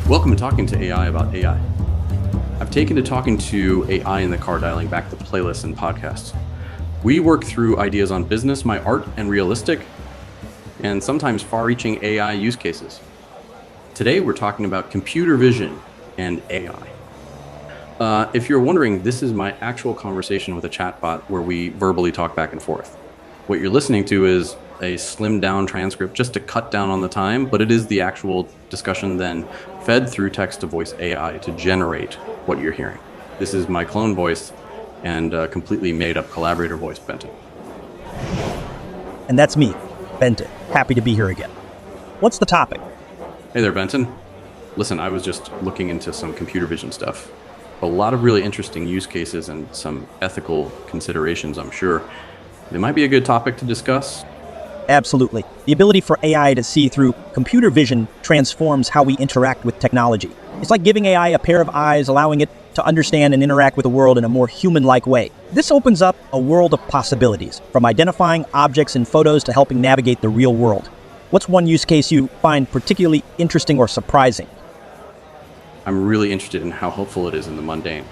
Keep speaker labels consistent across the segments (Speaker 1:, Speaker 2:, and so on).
Speaker 1: Welcome to Talking to AI about AI. I've taken to talking to AI in the car, dialing back the playlists and podcasts. We work through ideas on business, my art, and realistic, and sometimes far-reaching AI use cases. Today, we're talking about computer vision and AI. If you're wondering, this is my actual conversation with a chatbot where we verbally talk back and forth. What you're listening to is a slimmed down transcript just to cut down on the time, but it is the actual discussion then fed through text-to-voice AI to generate what you're hearing. This is my clone voice and completely made-up collaborator voice, Benton.
Speaker 2: And that's me, Benton. Happy to be here again. What's the topic?
Speaker 1: Hey there, Benton. Listen, I was just looking into some computer vision stuff. A lot of really interesting use cases and some ethical considerations, I'm sure. It might be a good topic to discuss.
Speaker 2: Absolutely. The ability for AI to see through computer vision transforms how we interact with technology. It's like giving AI a pair of eyes, allowing it to understand and interact with the world in a more human-like way. This opens up a world of possibilities, from identifying objects in photos to helping navigate the real world. What's one use case you find particularly interesting or surprising?
Speaker 1: I'm really interested in how helpful it is in the mundane,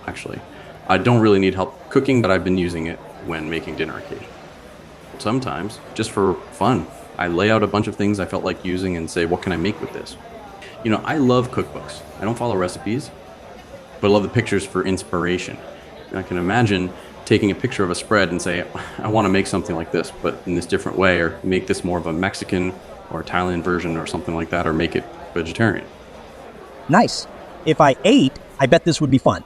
Speaker 1: actually. I don't really need help cooking, but I've been using it when making dinner occasionally. Sometimes, just for fun, I lay out a bunch of things I felt like using and say, what can I make with this? You know, I love cookbooks. I don't follow recipes, but I love the pictures for inspiration. And I can imagine taking a picture of a spread and say, I want to make something like this, but in this different way, or make this more of a Mexican or Italian version or something like that, or make it vegetarian.
Speaker 2: Nice. If I ate, I bet this would be fun.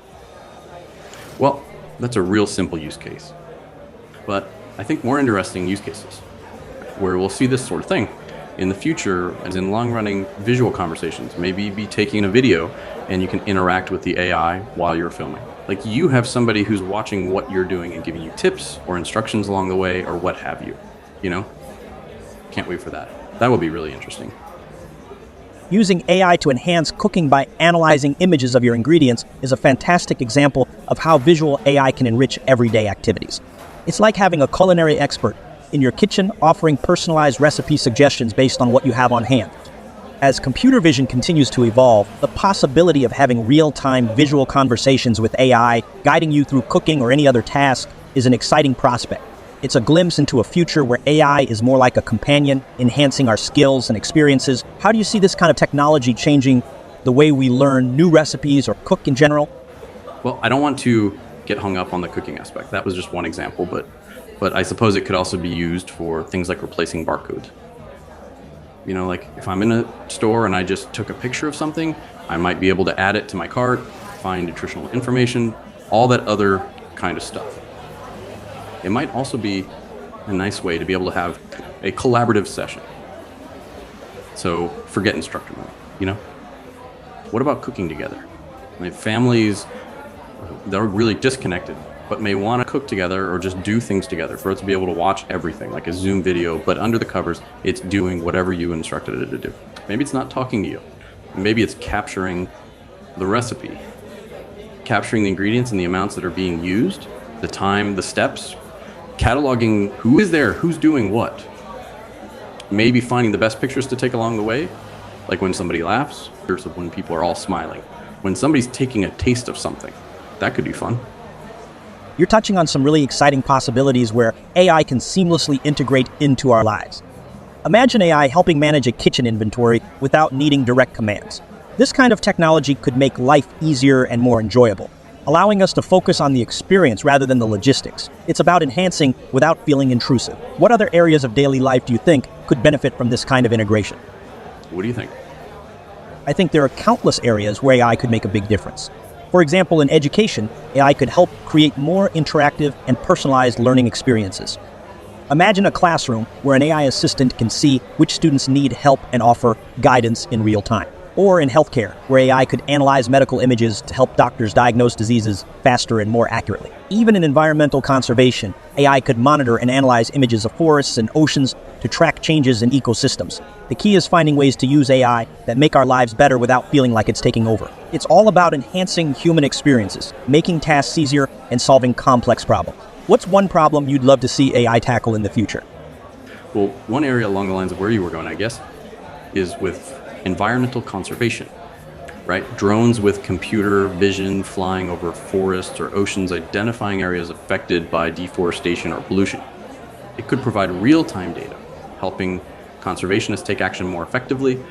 Speaker 1: Well, that's a real simple use case. But I think more interesting use cases where we'll see this sort of thing in the future, as in long-running visual conversations. Maybe be taking a video and you can interact with the AI while you're filming. Like you have somebody who's watching what you're doing and giving you tips or instructions along the way or what have you. You know? Can't wait for that. That will be really interesting.
Speaker 2: Using AI to enhance cooking by analyzing images of your ingredients is a fantastic example of how visual AI can enrich everyday activities. It's like having a culinary expert in your kitchen offering personalized recipe suggestions based on what you have on hand. As computer vision continues to evolve, the possibility of having real-time visual conversations with AI guiding you through cooking or any other task is an exciting prospect. It's a glimpse into a future where AI is more like a companion, enhancing our skills and experiences. How do you see this kind of technology changing the way we learn new recipes or cook in general?
Speaker 1: Well, I don't want to get hung up on the cooking aspect. That was just one example, but I suppose it could also be used for things like replacing barcodes. You know, like if I'm in a store and I just took a picture of something, I might be able to add it to my cart, find nutritional information, all that other kind of stuff. It might also be a nice way to be able to have a collaborative session. So forget instructor mode, you know? What about cooking together? Like families, they're really disconnected, but may want to cook together or just do things together for it to be able to watch everything, like a Zoom video, but under the covers, it's doing whatever you instructed it to do. Maybe it's not talking to you. Maybe it's capturing the recipe, capturing the ingredients and the amounts that are being used, the time, the steps, cataloging who is there, who's doing what. Maybe finding the best pictures to take along the way, like when somebody laughs, or when people are all smiling. When somebody's taking a taste of something, that could be fun.
Speaker 2: You're touching on some really exciting possibilities where AI can seamlessly integrate into our lives. Imagine AI helping manage a kitchen inventory without needing direct commands. This kind of technology could make life easier and more enjoyable, allowing us to focus on the experience rather than the logistics. It's about enhancing without feeling intrusive. What other areas of daily life do you think could benefit from this kind of integration?
Speaker 1: What do you think?
Speaker 2: I think there are countless areas where AI could make a big difference. For example, in education, AI could help create more interactive and personalized learning experiences. Imagine a classroom where an AI assistant can see which students need help and offer guidance in real time. Or in healthcare, where AI could analyze medical images to help doctors diagnose diseases faster and more accurately. Even in environmental conservation, AI could monitor and analyze images of forests and oceans to track changes in ecosystems. The key is finding ways to use AI that make our lives better without feeling like it's taking over. It's all about enhancing human experiences, making tasks easier, and solving complex problems. What's one problem you'd love to see AI tackle in the future?
Speaker 1: Well, one area along the lines of where you were going, I guess, is with environmental conservation. right? Drones with computer vision flying over forests or oceans, identifying areas affected by deforestation or pollution. It could provide real-time data, helping conservationists take action more effectively.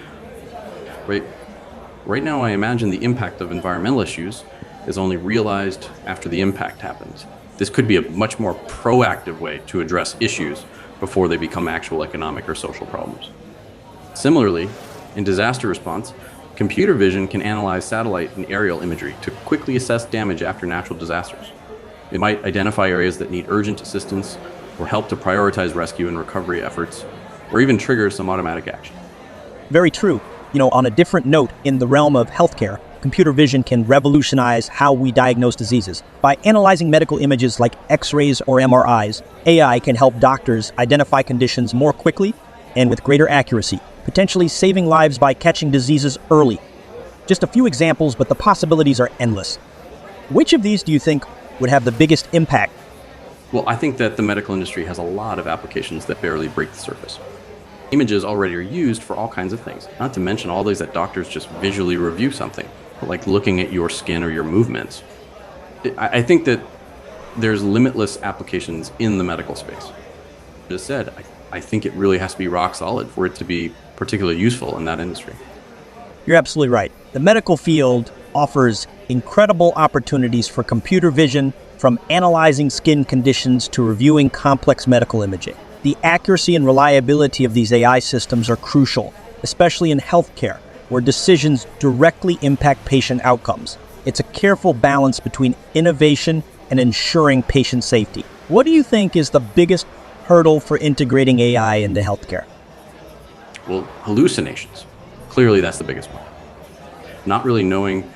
Speaker 1: Right now, I imagine the impact of environmental issues is only realized after the impact happens. This could be a much more proactive way to address issues before they become actual economic or social problems. Similarly, in disaster response, computer vision can analyze satellite and aerial imagery to quickly assess damage after natural disasters. It might identify areas that need urgent assistance or help to prioritize rescue and recovery efforts, or even trigger some automatic action.
Speaker 2: Very true. On a different note, in the realm of healthcare, computer vision can revolutionize how we diagnose diseases. By analyzing medical images like X-rays or MRIs, AI can help doctors identify conditions more quickly and with greater accuracy, potentially saving lives by catching diseases early. Just a few examples, but the possibilities are endless. Which of these do you think would have the biggest impact?
Speaker 1: Well, I think that the medical industry has a lot of applications that barely break the surface. Images already are used for all kinds of things, not to mention all these that doctors just visually review something, like looking at your skin or your movements. I think that there's limitless applications in the medical space. As said, I think it really has to be rock solid for it to be particularly useful in that industry.
Speaker 2: You're absolutely right. The medical field offers incredible opportunities for computer vision, from analyzing skin conditions to reviewing complex medical imaging. The accuracy and reliability of these AI systems are crucial, especially in healthcare, where decisions directly impact patient outcomes. It's a careful balance between innovation and ensuring patient safety. What do you think is the biggest hurdle for integrating AI into healthcare?
Speaker 1: Well, hallucinations. Clearly, that's the biggest one. Not really knowing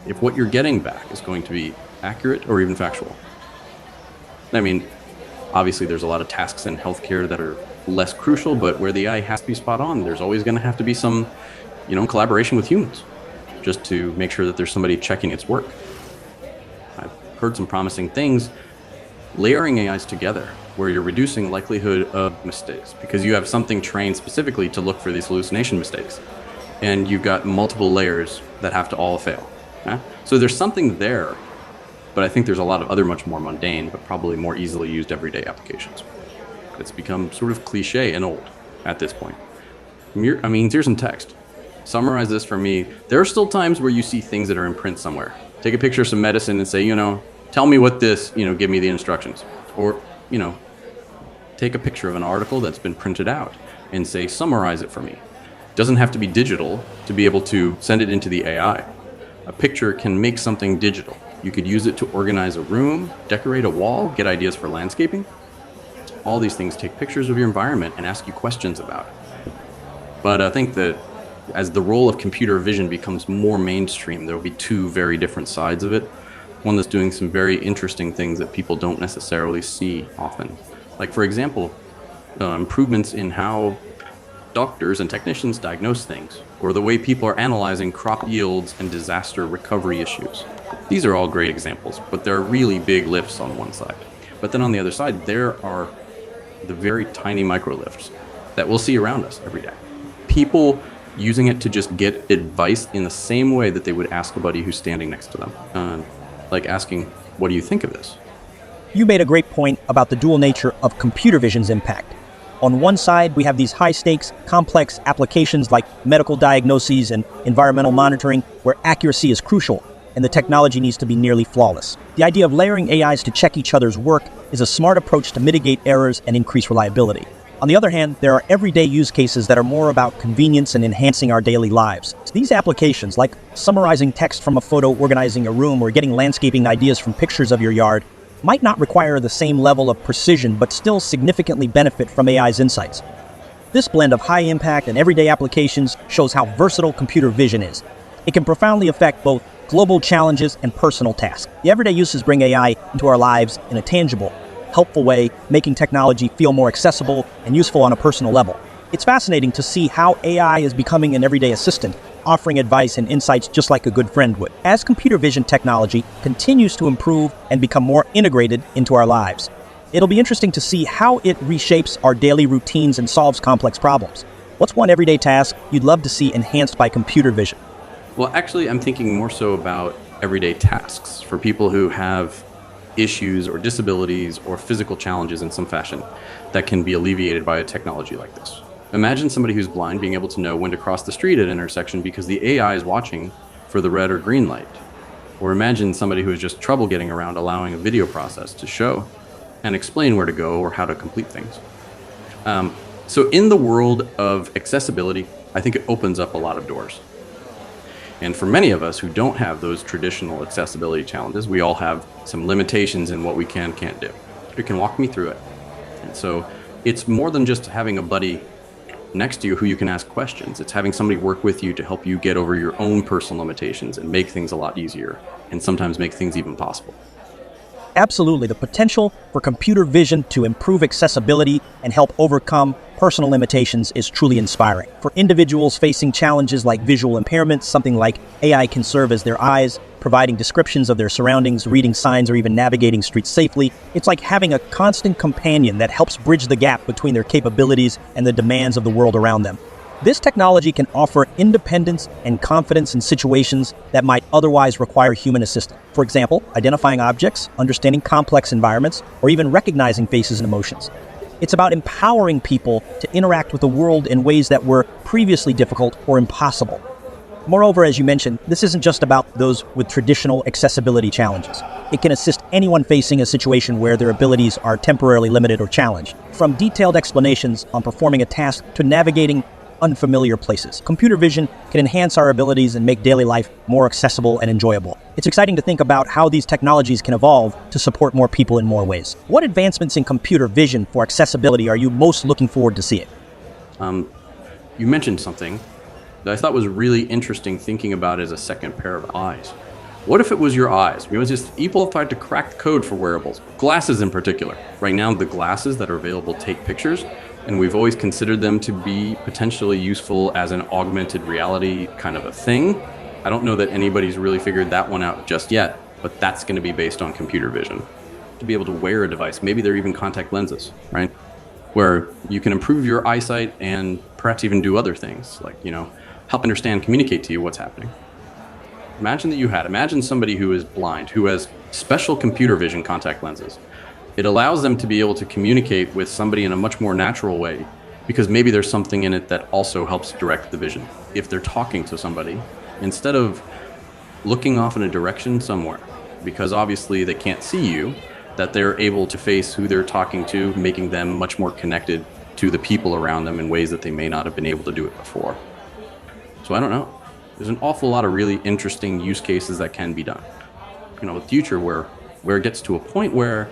Speaker 1: if what you're getting back is going to be accurate or even factual. I mean, obviously, there's a lot of tasks in healthcare that are less crucial, but where the AI has to be spot on, there's always going to have to be some, collaboration with humans, just to make sure that there's somebody checking its work. I've heard some promising things, layering AIs together, where you're reducing likelihood of mistakes, because you have something trained specifically to look for these hallucination mistakes, and you've got multiple layers that have to all fail. Okay? So there's something there. But I think there's a lot of other much more mundane, but probably more easily used everyday applications. It's become sort of cliche and old at this point. Here's some text. Summarize this for me. There are still times where you see things that are in print somewhere. Take a picture of some medicine and say, tell me what this, give me the instructions. Or, take a picture of an article that's been printed out and say, summarize it for me. It doesn't have to be digital to be able to send it into the AI. A picture can make something digital. You could use it to organize a room, decorate a wall, get ideas for landscaping. All these things take pictures of your environment and ask you questions about it. But I think that as the role of computer vision becomes more mainstream, there will be two very different sides of it. One that's doing some very interesting things that people don't necessarily see often. Like, for example, improvements in how doctors and technicians diagnose things, or the way people are analyzing crop yields and disaster recovery issues. These are all great examples, but there are really big lifts on one side. But then on the other side, there are the very tiny micro lifts that we'll see around us every day. People using it to just get advice in the same way that they would ask a buddy who's standing next to them. Like asking, what do you think of this?
Speaker 2: You made a great point about the dual nature of computer vision's impact. On one side, we have these high-stakes, complex applications like medical diagnoses and environmental monitoring, where accuracy is crucial, and the technology needs to be nearly flawless. The idea of layering AIs to check each other's work is a smart approach to mitigate errors and increase reliability. On the other hand, there are everyday use cases that are more about convenience and enhancing our daily lives. So these applications, like summarizing text from a photo, organizing a room, or getting landscaping ideas from pictures of your yard, might not require the same level of precision, but still significantly benefit from AI's insights. This blend of high impact and everyday applications shows how versatile computer vision is. It can profoundly affect both global challenges and personal tasks. The everyday uses bring AI into our lives in a tangible, helpful way, making technology feel more accessible and useful on a personal level. It's fascinating to see how AI is becoming an everyday assistant, offering advice and insights just like a good friend would. As computer vision technology continues to improve and become more integrated into our lives, it'll be interesting to see how it reshapes our daily routines and solves complex problems. What's one everyday task you'd love to see enhanced by computer vision?
Speaker 1: Well, actually, I'm thinking more so about everyday tasks for people who have issues or disabilities or physical challenges in some fashion that can be alleviated by a technology like this. Imagine somebody who's blind being able to know when to cross the street at an intersection because the AI is watching for the red or green light. Or imagine somebody who has just trouble getting around allowing a video process to show and explain where to go or how to complete things. So in the world of accessibility, I think it opens up a lot of doors. And for many of us who don't have those traditional accessibility challenges, we all have some limitations in what we can't do. You can walk me through it. And so it's more than just having a buddy next to you who you can ask questions. It's having somebody work with you to help you get over your own personal limitations and make things a lot easier, and sometimes make things even possible.
Speaker 2: Absolutely. The potential for computer vision to improve accessibility and help overcome personal limitations is truly inspiring. For individuals facing challenges like visual impairments, something like AI can serve as their eyes, providing descriptions of their surroundings, reading signs, or even navigating streets safely. It's like having a constant companion that helps bridge the gap between their capabilities and the demands of the world around them. This technology can offer independence and confidence in situations that might otherwise require human assistance. For example, identifying objects, understanding complex environments, or even recognizing faces and emotions. It's about empowering people to interact with the world in ways that were previously difficult or impossible. Moreover, as you mentioned, this isn't just about those with traditional accessibility challenges. It can assist anyone facing a situation where their abilities are temporarily limited or challenged. From detailed explanations on performing a task to navigating unfamiliar places, computer vision can enhance our abilities and make daily life more accessible and enjoyable. It's exciting to think about how these technologies can evolve to support more people in more ways. What advancements in computer vision for accessibility are you most looking forward to seeing?
Speaker 1: You mentioned something that I thought was really interesting, thinking about as a second pair of eyes. What if it was your eyes? People have tried to crack the code for wearables, glasses in particular. Right now, the glasses that are available take pictures, and we've always considered them to be potentially useful as an augmented reality kind of a thing. I don't know that anybody's really figured that one out just yet, but that's going to be based on computer vision. To be able to wear a device, maybe they're even contact lenses, right? Where you can improve your eyesight and perhaps even do other things, like, help understand, communicate to you what's happening. Imagine somebody who is blind, who has special computer vision contact lenses. It allows them to be able to communicate with somebody in a much more natural way, because maybe there's something in it that also helps direct the vision. If they're talking to somebody, instead of looking off in a direction somewhere, because obviously they can't see you, that they're able to face who they're talking to, making them much more connected to the people around them in ways that they may not have been able to do it before. So I don't know. There's an awful lot of really interesting use cases that can be done. The future where it gets to a point where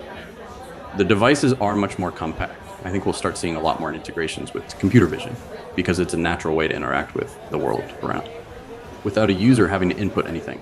Speaker 1: the devices are much more compact. I think we'll start seeing a lot more integrations with computer vision, because it's a natural way to interact with the world around without a user having to input anything.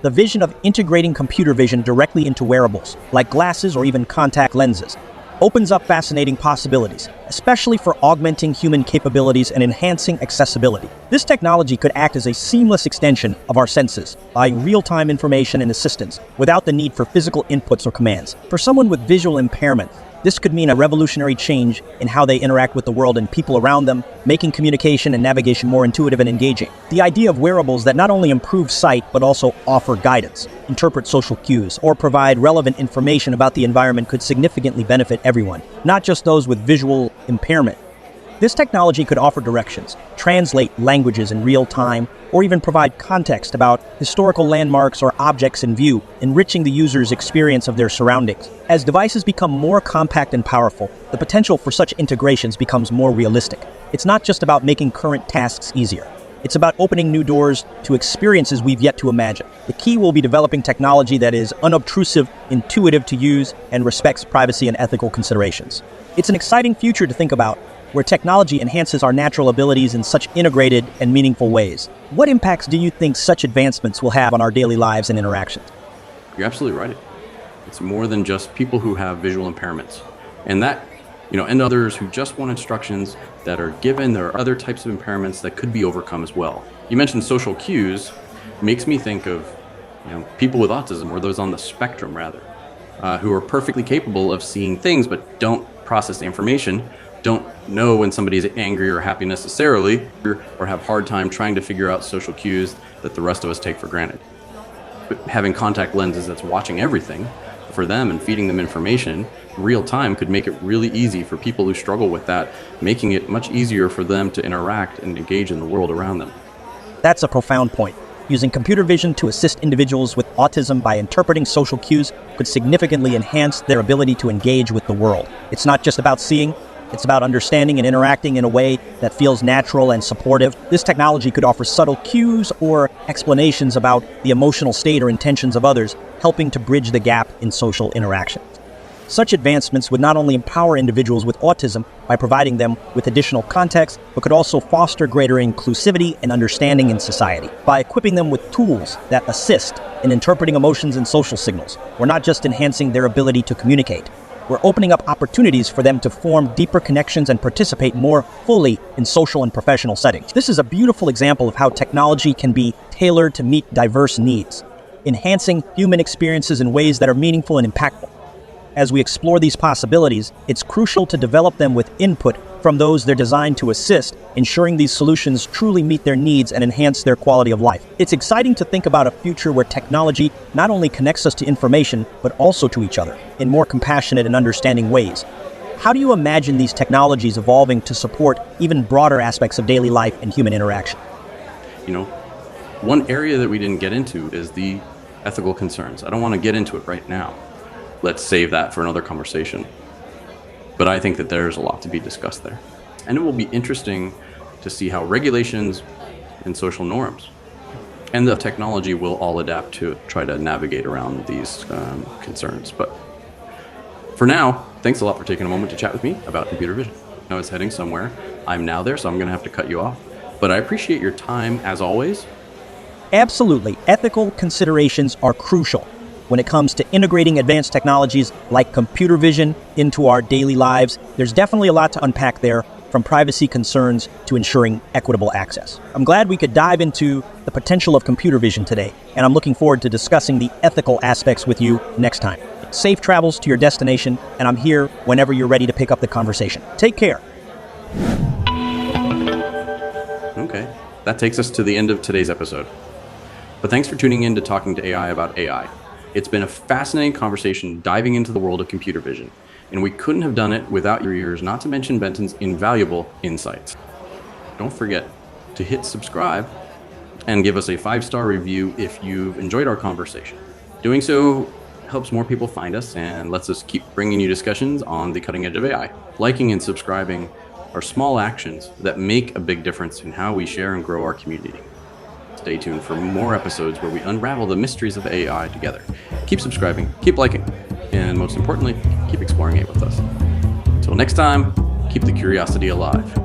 Speaker 2: The vision of integrating computer vision directly into wearables, like glasses or even contact lenses, opens up fascinating possibilities, especially for augmenting human capabilities and enhancing accessibility. This technology could act as a seamless extension of our senses, allowing real-time information and assistance without the need for physical inputs or commands. For someone with visual impairment, this could mean a revolutionary change in how they interact with the world and people around them, making communication and navigation more intuitive and engaging. The idea of wearables that not only improve sight, but also offer guidance, interpret social cues, or provide relevant information about the environment could significantly benefit everyone, not just those with visual impairment. This technology could offer directions, translate languages in real time, or even provide context about historical landmarks or objects in view, enriching the user's experience of their surroundings. As devices become more compact and powerful, the potential for such integrations becomes more realistic. It's not just about making current tasks easier. It's about opening new doors to experiences we've yet to imagine. The key will be developing technology that is unobtrusive, intuitive to use, and respects privacy and ethical considerations. It's an exciting future to think about, where technology enhances our natural abilities in such integrated and meaningful ways. What impacts do you think such advancements will have on our daily lives and interactions?
Speaker 1: You're absolutely right. It's more than just people who have visual impairments. And and others who just want instructions that are given. There are other types of impairments that could be overcome as well. You mentioned social cues, makes me think of people with autism, or those on the spectrum rather, who are perfectly capable of seeing things but don't process the information, don't know when somebody's angry or happy necessarily, or have a hard time trying to figure out social cues that the rest of us take for granted. But having contact lenses that's watching everything for them and feeding them information in real time could make it really easy for people who struggle with that, making it much easier for them to interact and engage in the world around them.
Speaker 2: That's a profound point. Using computer vision to assist individuals with autism by interpreting social cues could significantly enhance their ability to engage with the world. It's not just about seeing, it's about understanding and interacting in a way that feels natural and supportive. This technology could offer subtle cues or explanations about the emotional state or intentions of others, helping to bridge the gap in social interaction. Such advancements would not only empower individuals with autism by providing them with additional context, but could also foster greater inclusivity and understanding in society. By equipping them with tools that assist in interpreting emotions and social signals, we're not just enhancing their ability to communicate, we're opening up opportunities for them to form deeper connections and participate more fully in social and professional settings. This is a beautiful example of how technology can be tailored to meet diverse needs, enhancing human experiences in ways that are meaningful and impactful. As we explore these possibilities, it's crucial to develop them with input from those they're designed to assist, ensuring these solutions truly meet their needs and enhance their quality of life. It's exciting to think about a future where technology not only connects us to information, but also to each other in more compassionate and understanding ways. How do you imagine these technologies evolving to support even broader aspects of daily life and human interaction?
Speaker 1: One area that we didn't get into is the ethical concerns. I don't want to get into it right now. Let's save that for another conversation. But I think that there's a lot to be discussed there. And it will be interesting to see how regulations and social norms and the technology will all adapt to try to navigate around these concerns. But for now, thanks a lot for taking a moment to chat with me about computer vision. I was heading somewhere. I'm now there, so I'm going to have to cut you off. But I appreciate your time, as always.
Speaker 2: Absolutely. Ethical considerations are crucial when it comes to integrating advanced technologies like computer vision into our daily lives. There's definitely a lot to unpack there, from privacy concerns to ensuring equitable access. I'm glad we could dive into the potential of computer vision today, and I'm looking forward to discussing the ethical aspects with you next time. Safe travels to your destination, and I'm here whenever you're ready to pick up the conversation. Take care.
Speaker 1: Okay, that takes us to the end of today's episode. But thanks for tuning in to Talking to AI about AI. It's been a fascinating conversation diving into the world of computer vision, and we couldn't have done it without your ears, not to mention Benton's invaluable insights. Don't forget to hit subscribe and give us a 5-star review if you've enjoyed our conversation. Doing so helps more people find us and lets us keep bringing you discussions on the cutting edge of AI. Liking and subscribing are small actions that make a big difference in how we share and grow our community. Stay tuned for more episodes where we unravel the mysteries of AI together. Keep subscribing, keep liking, and most importantly, keep exploring it with us. Until next time, keep the curiosity alive.